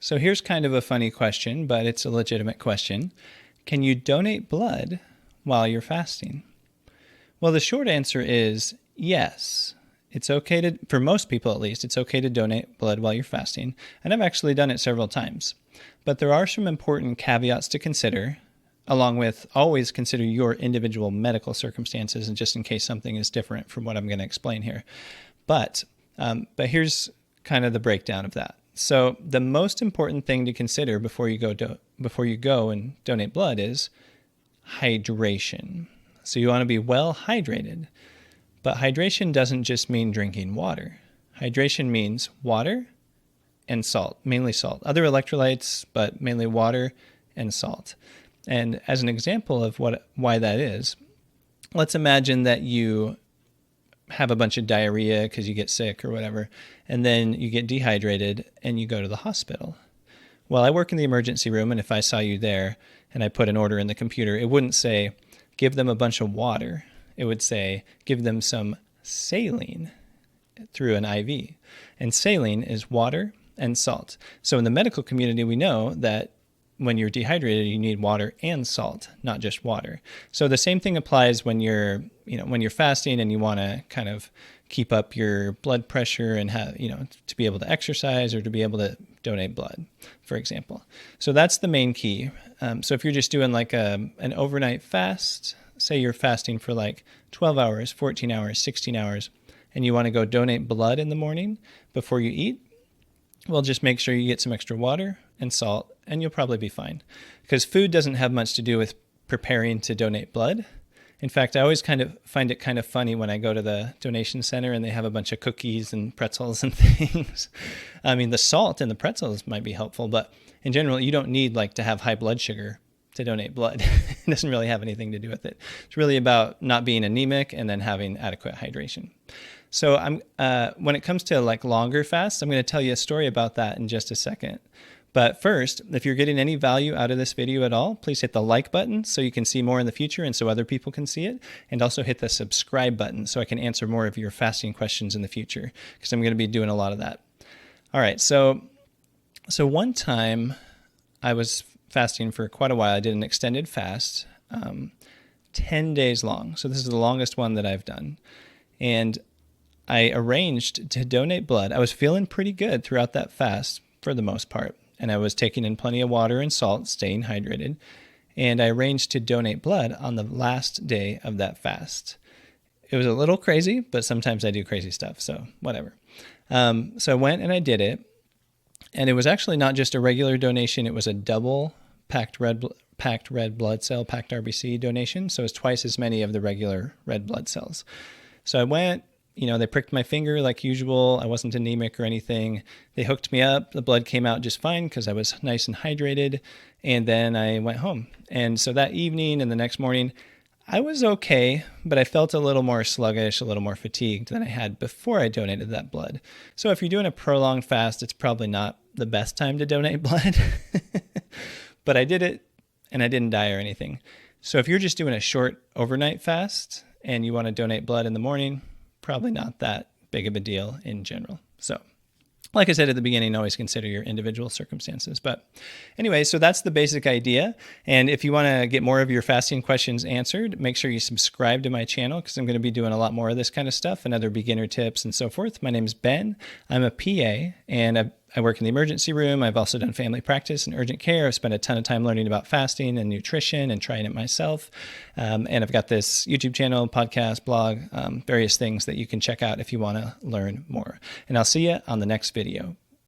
So here's kind of a funny question, but it's a legitimate question. Can you donate blood while you're fasting? Well, the short answer is yes. It's okay to, for most people at least, it's okay to donate blood while you're fasting. And I've actually done it several times. But there are some important caveats to consider, along with always consider your individual medical circumstances, and just in case something is different from what I'm going to explain here. But here's kind of the breakdown of that. So the most important thing to consider before you go and donate blood is hydration. So you want to be well hydrated. But hydration doesn't just mean drinking water. Hydration means water and salt, mainly salt. Other electrolytes, but mainly water and salt. And as an example of why that is, let's imagine that you have a bunch of diarrhea because you get sick or whatever, and then you get dehydrated and you go to the hospital. Well, I work in the emergency room, and if I saw you there and I put an order in the computer, it wouldn't say, give them a bunch of water. It would say, give them some saline through an IV. And saline is water and salt. So in the medical community, we know that when you're dehydrated, you need water and salt, not just water. So the same thing applies when you're fasting and you want to kind of keep up your blood pressure and have, to be able to exercise or to be able to donate blood, for example. So that's the main key. So if you're just doing like an overnight fast, say you're fasting for like 12 hours, 14 hours, 16 hours, and you want to go donate blood in the morning before you eat, well, just make sure you get some extra water and salt, and you'll probably be fine. Because food doesn't have much to do with preparing to donate blood. In fact, I always kind of find it kind of funny when I go to the donation center and they have a bunch of cookies and pretzels and things. I mean, the salt in the pretzels might be helpful, but in general, you don't need like to have high blood sugar to donate blood. It doesn't really have anything to do with it. It's really about not being anemic and then having adequate hydration. So when it comes to like longer fasts, I'm going to tell you a story about that in just a second. But first, if you're getting any value out of this video at all, please hit the like button so you can see more in the future and so other people can see it. And also hit the subscribe button so I can answer more of your fasting questions in the future, because I'm going to be doing a lot of that. All right, so one time I was fasting for quite a while. I did an extended fast, 10 days long. So this is the longest one that I've done. And I arranged to donate blood. I was feeling pretty good throughout that fast for the most part. And I was taking in plenty of water and salt, staying hydrated. And I arranged to donate blood on the last day of that fast. It was a little crazy, but sometimes I do crazy stuff, so whatever. So I went and I did it. And it was actually not just a regular donation. It was a double packed red blood cell, packed RBC donation. So it's twice as many of the regular red blood cells. So I went. They pricked my finger like usual. I wasn't anemic or anything. They hooked me up. The blood came out just fine because I was nice and hydrated. And then I went home. And so that evening and the next morning, I was okay, but I felt a little more sluggish, a little more fatigued than I had before I donated that blood. So if you're doing a prolonged fast, it's probably not the best time to donate blood. But I did it and I didn't die or anything. So if you're just doing a short overnight fast and you want to donate blood in the morning, probably not that big of a deal in general. So like I said at the beginning, always consider your individual circumstances. But anyway, so that's the basic idea. And if you want to get more of your fasting questions answered, make sure you subscribe to my channel, because I'm going to be doing a lot more of this kind of stuff and other beginner tips and so forth. My name's Ben. I'm a PA, and I work in the emergency room. I've also done family practice and urgent care. I've spent a ton of time learning about fasting and nutrition and trying it myself. And I've got this YouTube channel, podcast, blog, various things that you can check out if you want to learn more. And I'll see you on the next video.